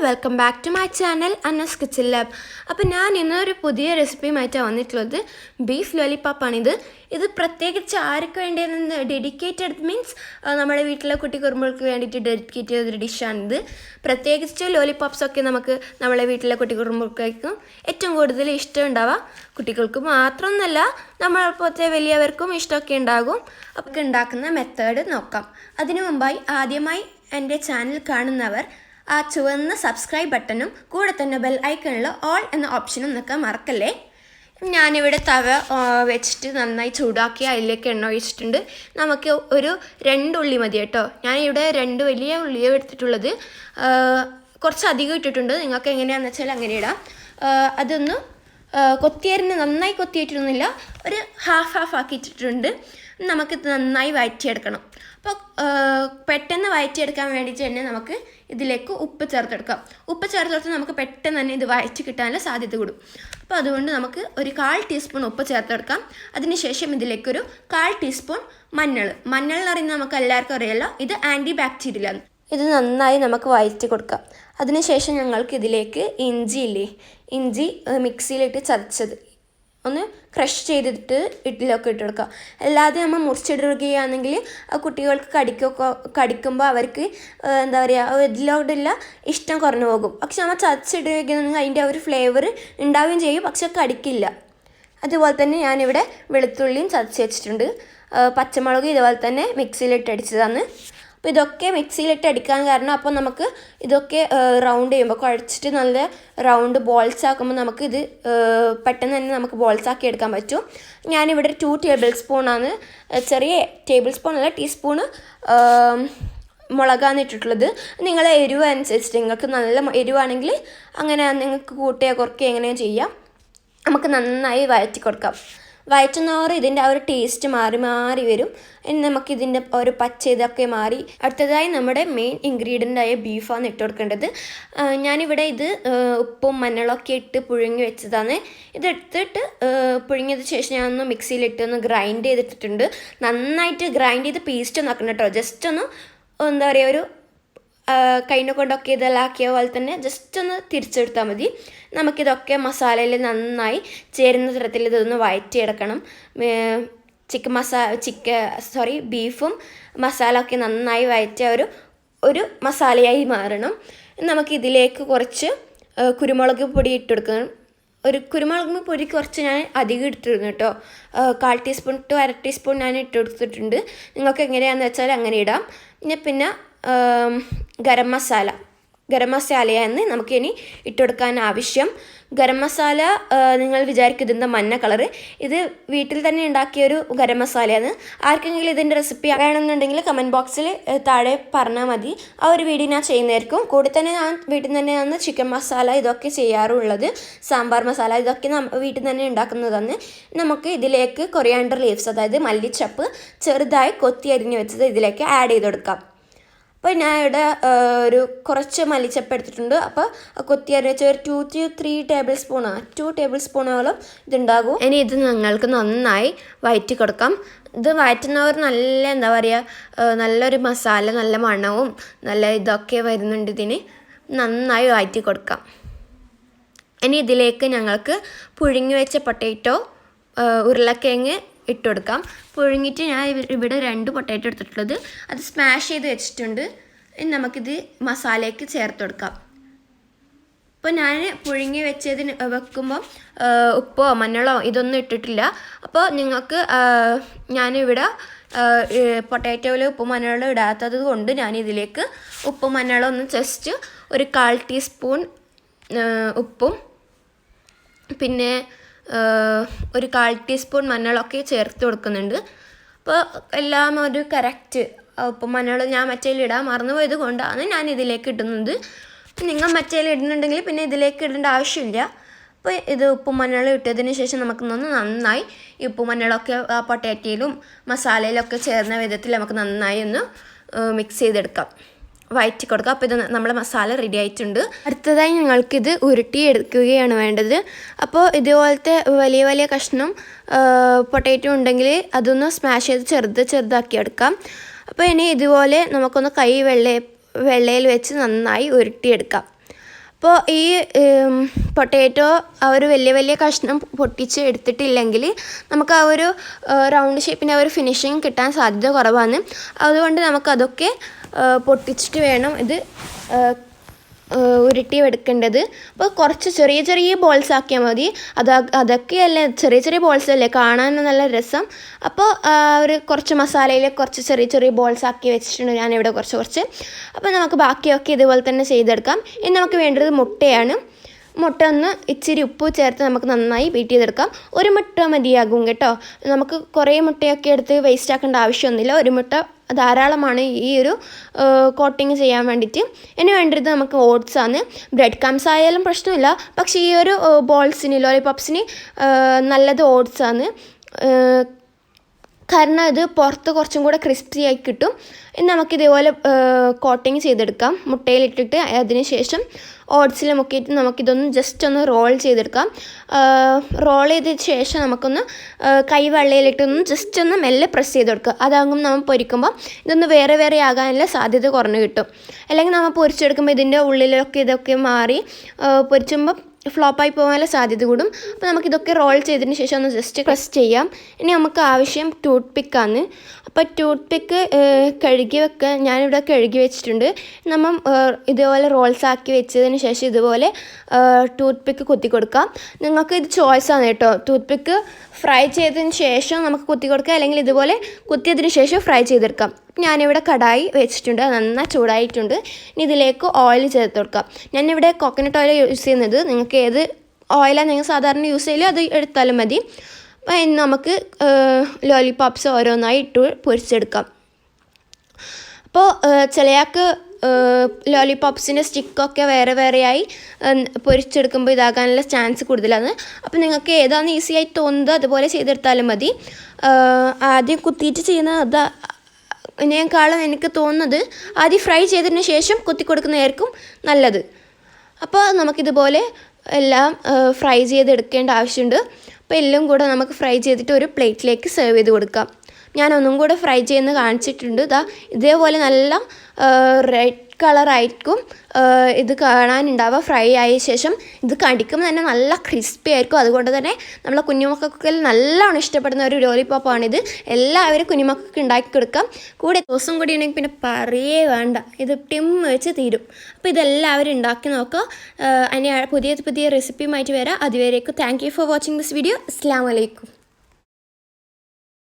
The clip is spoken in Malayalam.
Welcome back to my channel Anna's kitchen lab. അപ്പോൾ ഞാൻ ഇന്നൊരു പുതിയ റെസിപ്പിയുമായിട്ടാണ് വന്നിട്ടുള്ളത്. ബീഫ് ലോലിപോപ്പാണിത്. ഇത് പ്രത്യേകിച്ച് ആർക്ക് വേണ്ടിയെന്ന് ഡെഡിക്കേറ്റഡ് മീൻസ് നമ്മുടെ വീട്ടിലെ കുട്ടിക്കുറുമ്പുകൾക്ക് വേണ്ടിയിട്ട് ഡെഡിക്കേറ്റ് ചെയ്തൊരു ഡിഷാണിത്. പ്രത്യേകിച്ച് ലോലിപോപ്സൊക്കെ നമുക്ക് നമ്മളെ വീട്ടിലെ കുട്ടിക്കുറുമ്പുകൾക്കും ഏറ്റവും കൂടുതൽ ഇഷ്ടം ഉണ്ടാവുക. കുട്ടികൾക്ക് മാത്രമൊന്നുമല്ല, നമ്മളെപ്പോലത്തെ വലിയവർക്കും ഇഷ്ടമൊക്കെ ഉണ്ടാകും. അപ്പോൾ ഉണ്ടാക്കുന്ന മെത്തേഡ് നോക്കാം. അതിനു മുമ്പായി ആദ്യമായി എൻ്റെ ചാനൽ കാണുന്നവർ ആ ചുവന്ന സബ്സ്ക്രൈബ് ബട്ടണും കൂടെ തന്നെ ബെൽ ഐക്കണിൽ ഓൾ എന്ന ഓപ്ഷനും നിൽക്കാൻ മറക്കല്ലേ. ഞാനിവിടെ തവ വെച്ചിട്ട് നന്നായി ചൂടാക്കി അതിലേക്ക് എണ്ണ ഒഴിച്ചിട്ടുണ്ട്. നമുക്ക് ഒരു 2 ഉള്ളി മതി കേട്ടോ. ഞാനിവിടെ 2 വലിയ ഉള്ളിയാണ് എടുത്തിട്ടുള്ളത്. കുറച്ച് അധികം ഇട്ടിട്ടുണ്ട്. നിങ്ങൾക്ക് എങ്ങനെയാണെന്ന് വെച്ചാൽ അങ്ങനെ ഇടാം. അതൊന്ന് കൊത്തിയരിഞ്ഞ് നന്നായി കൊത്തിയിട്ടൊന്നുമില്ല, ഒരു ഹാഫ് ആക്കിയിട്ടിട്ടുണ്ട്. നമുക്കിത് നന്നായി വഴറ്റിയെടുക്കണം. അപ്പോൾ പെട്ടെന്ന് വഴറ്റിയെടുക്കാൻ വേണ്ടിയിട്ട് തന്നെ നമുക്ക് ഇതിലേക്ക് ഉപ്പ് ചേർത്തെടുക്കാം. ഉപ്പ് ചേർത്തെടുത്ത് നമുക്ക് പെട്ടെന്ന് തന്നെ ഇത് വഴറ്റി കിട്ടാനുള്ള സാധ്യത കൂടും. അപ്പോൾ അതുകൊണ്ട് നമുക്ക് ഒരു 1/4 ടീസ്പൂൺ ഉപ്പ് ചേർത്തെടുക്കാം. അതിനുശേഷം ഇതിലേക്കൊരു 1/4 ടീസ്പൂൺ മഞ്ഞൾ എന്ന് പറയുന്നത് നമുക്ക് എല്ലാവർക്കും അറിയാമല്ലോ, ഇത് ആൻറ്റി ബാക്ടീരിയൽ. ഇത് നന്നായി നമുക്ക് വഴറ്റി കൊടുക്കാം. അതിനുശേഷം ഞങ്ങൾക്ക് ഇതിലേക്ക് ഇഞ്ചി മിക്സിയിലിട്ട് ചതച്ചത് ഒന്ന് ക്രഷ് ചെയ്തിട്ട് ഇതിലൊക്കെ ഇട്ട് കൊടുക്കുക. അല്ലാതെ നമ്മൾ മുറിച്ചിടുകയാണെങ്കിൽ കുട്ടികൾക്ക് കടിക്കുമ്പോൾ അവർക്ക് എന്താ പറയുക, ഇതിലോട്ടുള്ള ഇഷ്ടം കുറഞ്ഞു പോകും. പക്ഷെ നമ്മൾ ചതച്ചിടുകയാണെങ്കിൽ അതിൻ്റെ ഒരു ഫ്ലേവർ ഉണ്ടാവുകയും ചെയ്യും, പക്ഷെ കടിക്കില്ല. അതുപോലെ തന്നെ ഞാനിവിടെ വെളുത്തുള്ളിയും ചതച്ച് വെച്ചിട്ടുണ്ട്. പച്ചമുളക് ഇതുപോലെ തന്നെ മിക്സിയിലിട്ട് അടിച്ചതാണ്. അപ്പോൾ ഇതൊക്കെ മിക്സിയിലിട്ട് അടിക്കാൻ കാരണം അപ്പോൾ നമുക്ക് ഇതൊക്കെ റൗണ്ട് ചെയ്യുമ്പോൾ കുഴച്ചിട്ട് നല്ല റൗണ്ട് ബോൾസ് ആക്കുമ്പോൾ നമുക്ക് ഇത് പെട്ടെന്ന് തന്നെ നമുക്ക് ബോൾസ് ആക്കി എടുക്കാൻ പറ്റും. ഞാനിവിടെ 2 ടേബിൾ സ്പൂണാണ്, ചെറിയ ടേബിൾ സ്പൂൺ അല്ല, ടീസ്പൂണ് മുളകാണ് ഇട്ടിട്ടുള്ളത്. നിങ്ങളെ എരിവ് അനുസരിച്ചിട്ട് നിങ്ങൾക്ക് നല്ല എരിവാണെങ്കിൽ അങ്ങനെ നിങ്ങൾക്ക് കൂട്ടുകയോ കുറയ്ക്കുകയോ എങ്ങനെയോ ചെയ്യാം. നമുക്ക് നന്നായി വഴറ്റി കൊടുക്കാം. വഴറ്റുന്നവർ ഇതിൻ്റെ ആ ഒരു ടേസ്റ്റ് മാറി വരും. ഇനി നമുക്കിതിൻ്റെ ഒരു പച്ച ഇതൊക്കെ മാറി അടുത്തതായി നമ്മുടെ മെയിൻ ഇൻഗ്രീഡിയൻ്റായ ബീഫാണ് ഇട്ട് കൊടുക്കേണ്ടത്. ഞാനിവിടെ ഇത് ഉപ്പും മഞ്ഞളൊക്കെ ഇട്ട് പുഴുങ്ങി വെച്ചതാണ്. ഇതെടുത്തിട്ട് പുഴുങ്ങിയത് ശേഷം ഞാനൊന്ന് മിക്സിയിലിട്ട് ഒന്ന് ഗ്രൈൻഡ് ചെയ്തിട്ടുണ്ട്. നന്നായിട്ട് ഗ്രൈൻഡ് ചെയ്ത് പേസ്റ്റ് ഒന്നും ആക്കണം കേട്ടോ. ജസ്റ്റ് ഒന്ന് എന്താ പറയുക, ഒരു കൈനെ കൊണ്ടൊക്കെ ഇതെല്ലാം ആക്കിയ പോലെ തന്നെ ജസ്റ്റ് ഒന്ന് തിരിച്ചെടുത്താൽ മതി. നമുക്കിതൊക്കെ മസാലയിൽ നന്നായി ചേരുന്ന തരത്തിൽ ഇതൊന്ന് വഴറ്റിയെടുക്കണം. ബീഫും മസാല ഒക്കെ നന്നായി വഴറ്റിയ ഒരു മസാലയായി മാറണം. നമുക്കിതിലേക്ക് കുറച്ച് കുരുമുളക് പൊടി ഇട്ടെടുക്കണം. ഒരു കുരുമുളക് പൊടി കുറച്ച് ഞാൻ അധികം ഇട്ടിരുന്നു കേട്ടോ. 1/4 ടീസ്പൂൺ ടു 1/2 ടീസ്പൂൺ ഞാൻ ഇട്ടെടുത്തിട്ടുണ്ട്. നിങ്ങൾക്ക് എങ്ങനെയാണെന്ന് വെച്ചാൽ അങ്ങനെ ഇടാം. പിന്നെ ഗരം മസാലയാണ് നമുക്കിനി ഇട്ടുകൊടുക്കാൻ ആവശ്യം. ഗരം മസാല നിങ്ങൾ വിചാരിക്കും ഇതെന്താ മഞ്ഞ കളറ്, ഇത് വീട്ടിൽ തന്നെ ഉണ്ടാക്കിയൊരു ഗരം മസാലയാണ്. ആർക്കെങ്കിലും ഇതിൻ്റെ റെസിപ്പി വേണമെന്നുണ്ടെങ്കിൽ കമൻറ്റ് ബോക്സിൽ താഴെ പറഞ്ഞാൽ മതി. ആ ഒരു വീഡിയോ ഞാൻ ചെയ്യുന്നതായിരിക്കും. കൂടെ തന്നെ ഞാൻ വീട്ടിൽ തന്നെയാണ് ചിക്കൻ മസാല ഇതൊക്കെ ചെയ്യാറുള്ളത്. സാമ്പാർ മസാല ഇതൊക്കെ വീട്ടിൽ തന്നെ ഉണ്ടാക്കുന്നതാണ്. നമുക്ക് ഇതിലേക്ക് കൊറിയാണ്ടർ ലീവ്സ്, അതായത് മല്ലിച്ചപ്പ് ചെറുതായി കൊത്തി അരിഞ്ഞ് വെച്ചത് ഇതിലേക്ക് ആഡ് ചെയ്ത് കൊടുക്കാം. അപ്പോൾ ഞാൻ ഇവിടെ ഒരു കുറച്ച് മല്ലിച്ചപ്പ് എടുത്തിട്ടുണ്ട്. അപ്പോൾ കൊത്തി അരിഞ്ഞ ഒരു 2 to 3 ടേബിൾ സ്പൂണോളം ഇതുണ്ടാകും. ഇനി ഇത് ഞങ്ങൾക്ക് നന്നായി വഴറ്റി കൊടുക്കാം. ഇത് വഴറ്റുന്നവർ നല്ല എന്താ പറയുക, നല്ലൊരു മസാല, നല്ല മണവും നല്ല ഇതൊക്കെ വരുന്നുണ്ട്. ഇതിന് നന്നായി വഴറ്റി കൊടുക്കാം. ഇനി ഇതിലേക്ക് ഞങ്ങൾക്ക് പുഴുങ്ങി വെച്ച പൊട്ടാറ്റോ, ഉരുളക്കിഴങ്ങ് ഇട്ട് കൊടുക്കാം. പുഴുങ്ങിയിട്ട് ഞാൻ ഇവിടെ 2 പൊട്ടാറ്റോ എടുത്തിട്ടുള്ളത്, അത് സ്മാഷ് ചെയ്ത് വെച്ചിട്ടുണ്ട്. ഇനി നമുക്കിത് മസാലയ്ക്ക് ചേർത്ത് കൊടുക്കാം. അപ്പോൾ ഞാൻ പുഴുങ്ങി വെക്കുമ്പോൾ ഉപ്പോ മഞ്ഞളോ ഇതൊന്നും ഇട്ടിട്ടില്ല. അപ്പോൾ നിങ്ങൾക്ക് ഞാനിവിടെ പൊട്ടാറ്റോയിൽ ഉപ്പും മഞ്ഞളും ഇടാത്തത് കൊണ്ട് ഞാനിതിലേക്ക് ഉപ്പും മഞ്ഞളും ഒന്ന് ജസ്റ്റ് ഒരു 1/4 ടീസ്പൂൺ ഉപ്പും പിന്നെ ഒരു 1/4 ടീസ്പൂൺ മഞ്ഞളൊക്കെ ചേർത്ത് കൊടുക്കുന്നുണ്ട്. അപ്പോൾ എല്ലാം ഒരു കറക്റ്റ് ഉപ്പും മഞ്ഞൾ ഞാൻ മറ്റേലിടാൻ മറന്നുപോയത് കൊണ്ടാണ് ഞാൻ ഇതിലേക്ക് ഇടുന്നത്. നിങ്ങൾ മറ്റേൽ ഇടുന്നുണ്ടെങ്കിൽ പിന്നെ ഇതിലേക്ക് ഇടേണ്ട ആവശ്യമില്ല. അപ്പോൾ ഇത് ഉപ്പും മഞ്ഞളും ഇട്ടതിന് ശേഷം നമുക്ക് നന്നായി ഈ ഉപ്പും മഞ്ഞളൊക്കെ ആ പൊട്ടാറ്റയിലും മസാലയിലൊക്കെ ചേർന്ന വിധത്തിൽ നമുക്ക് നന്നായി ഒന്ന് മിക്സ് ചെയ്തെടുക്കാം, വഴറ്റി കൊടുക്കുക. അപ്പോൾ ഇത് നമ്മുടെ മസാല റെഡി ആയിട്ടുണ്ട്. അടുത്തതായി ഞങ്ങൾക്കിത് ഉരുട്ടി എടുക്കുകയാണ് വേണ്ടത്. അപ്പോൾ ഇതുപോലത്തെ വലിയ കഷ്ണം പൊട്ടാറ്റോ ഉണ്ടെങ്കിൽ അതൊന്ന് സ്മാഷ് ചെയ്ത് ചെറുതാക്കി എടുക്കാം. അപ്പോൾ ഇനി ഇതുപോലെ നമുക്കൊന്ന് കൈ വെള്ളയിൽ വെച്ച് നന്നായി ഉരുട്ടിയെടുക്കാം. അപ്പോൾ ഈ പൊട്ടാറ്റോ ആ ഒരു വലിയ വലിയ കഷ്ണം പൊട്ടിച്ച് എടുത്തിട്ടില്ലെങ്കിൽ നമുക്ക് ആ ഒരു റൗണ്ട് ഷേപ്പിൻ്റെ ആ ഒരു ഫിനിഷിങ് കിട്ടാൻ സാധ്യത കുറവാണ്. അതുകൊണ്ട് നമുക്കതൊക്കെ പൊട്ടിച്ചിട്ട് വേണം ഇത് ഉരുട്ടി എടുക്കേണ്ടത്. അപ്പോൾ കുറച്ച് ചെറിയ ചെറിയ ബോൾസ് ആക്കിയാൽ മതി. അതൊക്കെയല്ലേ ചെറിയ ചെറിയ ബോൾസ് അല്ലേ കാണാൻ നല്ല രസം. അപ്പോൾ ഒരു കുറച്ച് മസാലയിൽ കുറച്ച് ചെറിയ ചെറിയ ബോൾസ് ആക്കി വെച്ചിട്ടുണ്ട് ഞാനിവിടെ കുറച്ച്. അപ്പോൾ നമുക്ക് ബാക്കിയൊക്കെ ഇതുപോലെ തന്നെ ചെയ്തെടുക്കാം. ഇനി നമുക്ക് വേണ്ടത് മുട്ടയാണ്. മുട്ട ഒന്ന് ഇച്ചിരി ഉപ്പ് ചേർത്ത് നമുക്ക് നന്നായി ബീറ്റ് ചെയ്തെടുക്കാം. ഒരു മുട്ട മതിയാകും കേട്ടോ. നമുക്ക് കുറേ മുട്ടയൊക്കെ എടുത്ത് വേസ്റ്റ് ആക്കേണ്ട ആവശ്യമൊന്നുമില്ല. ഒരു മുട്ട ധാരാളമാണ് ഈ ഒരു കോട്ടിങ് ചെയ്യാൻ വേണ്ടിയിട്ട്. ഇനി വേണ്ടത് നമുക്ക് ഓട്സ് ആണ്. ബ്രെഡ് ക്രംസ് ആയാലും പ്രശ്നമില്ല, പക്ഷേ ഈ ഒരു ബോൾസിന് ലോലിപോപ്സിന് നല്ലത് ഓട്സ് ആണ്. കാരണം ഇത് പുറത്ത് കുറച്ചും കൂടെ ക്രിസ്പി ആയി കിട്ടും. ഇനി നമുക്കിതേപോലെ കോട്ടിങ് ചെയ്തെടുക്കാം. മുട്ടയിലിട്ടിട്ട് അതിന് ശേഷം ഓട്സിൽ മുക്കിയിട്ട് നമുക്കിതൊന്ന് ജസ്റ്റ് ഒന്ന് റോൾ ചെയ്തെടുക്കാം. റോൾ ചെയ്തതിന് ശേഷം നമുക്കൊന്ന് കൈവെള്ളയിലിട്ടൊന്ന് ജസ്റ്റ് ഒന്ന് മെല്ലെ പ്രസ് ചെയ്ത് കൊടുക്കുക. അതാകുമ്പോൾ നമ്മൾ പൊരിക്കുമ്പോൾ ഇതൊന്ന് വേറെ വേറെ ആകാനുള്ള സാധ്യത കുറഞ്ഞു കിട്ടും. അല്ലെങ്കിൽ നമ്മൾ പൊരിച്ചെടുക്കുമ്പോൾ ഇതിൻ്റെ ഉള്ളിലൊക്കെ ഇതൊക്കെ മാറി പൊരിച്ചുമ്പോൾ ഫ്ലോപ്പായി പോകാനുള്ള സാധ്യത കൂടും. അപ്പോൾ നമുക്കിതൊക്കെ റോൾ ചെയ്തതിന് ശേഷം ഒന്ന് ജസ്റ്റ് പ്രസ് ചെയ്യാം. ഇനി നമുക്ക് ആവശ്യം ടൂത്ത് പിക്കാണ്. അപ്പോൾ ടൂത്ത് പിക്ക് കഴുകി വെക്കുക. ഞാനിവിടെ കഴുകി വെച്ചിട്ടുണ്ട്. നമ്മൾ ഇതുപോലെ റോൾസ് ആക്കി വെച്ചതിന് ശേഷം ഇതുപോലെ ടൂത്ത് പിക്ക് കുത്തി കൊടുക്കാം. നിങ്ങൾക്ക് ഇത് ചോയ്സാണ് കേട്ടോ. ടൂത്ത് പിക്ക് ഫ്രൈ ചെയ്തതിന് ശേഷം നമുക്ക് കുത്തി കൊടുക്കാം, അല്ലെങ്കിൽ ഇതുപോലെ കുത്തിയതിന് ശേഷം ഫ്രൈ ചെയ്തെടുക്കാം. ഞാനിവിടെ കടായി വെച്ചിട്ടുണ്ട്, നന്നായി ചൂടായിട്ടുണ്ട്. ഇനി ഇതിലേക്ക് ഓയിൽ ചേർത്ത് കൊടുക്കാം. ഞാനിവിടെ കോക്കനട്ട് ഓയിൽ യൂസ് ചെയ്യുന്നത്. നിങ്ങൾക്ക് ഏത് ഓയിലാണ് നിങ്ങൾ സാധാരണ യൂസ് ചെയ്യില്ല അത് എടുത്താലും മതി. അപ്പോൾ ഇനി നമുക്ക് ലോലിപോപ്സ് ഓരോന്നായി ഇട്ട് പൊരിച്ചെടുക്കാം. അപ്പോൾ ചിലയാൾക്ക് ലോലിപോപ്സിൻ്റെ സ്റ്റിക്കൊക്കെ വേറെ വേറെയായി പൊരിച്ചെടുക്കുമ്പോൾ ഇതാകാനുള്ള ചാൻസ് കൂടുതലാണ്. അപ്പോൾ നിങ്ങൾക്ക് ഏതാണ് ഈസിയായി തോന്നുന്നത് അതുപോലെ ചെയ്തെടുത്താലും മതി. ആദ്യം കുത്തിയിട്ട് ചെയ്യുന്നത് ഇതിനേക്കാളും എനിക്ക് തോന്നുന്നത് ആദ്യം ഫ്രൈ ചെയ്തതിന് ശേഷം കുത്തി കൊടുക്കുന്നതായിരിക്കും നല്ലത്. അപ്പോൾ നമുക്കിതുപോലെ എല്ലാം ഫ്രൈ ചെയ്തെടുക്കേണ്ട ആവശ്യമുണ്ട്. അപ്പോൾ എല്ലാം കൂടെ നമുക്ക് ഫ്രൈ ചെയ്തിട്ട് ഒരു പ്ലേറ്റിലേക്ക് സെർവ് ചെയ്ത് കൊടുക്കാം. ഞാനൊന്നും കൂടെ ഫ്രൈ ചെയ്യുന്നത് കാണിച്ചിട്ടുണ്ട്. ഇതേപോലെ നല്ല റെഡ് കളറായിരിക്കും ഇത് കാണാനുണ്ടാവുക. ഫ്രൈ ആയ ശേഷം ഇത് കടിക്കുമ്പോൾ തന്നെ നല്ല ക്രിസ്പി ആയിരിക്കും. അതുകൊണ്ട് തന്നെ നമ്മളെ കുഞ്ഞുമക്കൾക്ക് നല്ലോണം ഇഷ്ടപ്പെടുന്ന ഒരു ലോലിപോപ്പാണിത്. എല്ലാവരും കുഞ്ഞുമക്കൾക്ക് ഉണ്ടാക്കി കൊടുക്കാം. കൂടെ ദിവസം കൂടി ഉണ്ടെങ്കിൽ പിന്നെ പറയേ വേണ്ട, ഇത് ടിം വെച്ച് തീരും. അപ്പോൾ ഇതെല്ലാവരും ഉണ്ടാക്കി നോക്കുക. ഇനി പുതിയ റെസിപ്പിയുമായിട്ട് വരാം. അതുവരേക്കും thank you for watching this video. അസ്സലാമു അലൈക്കും.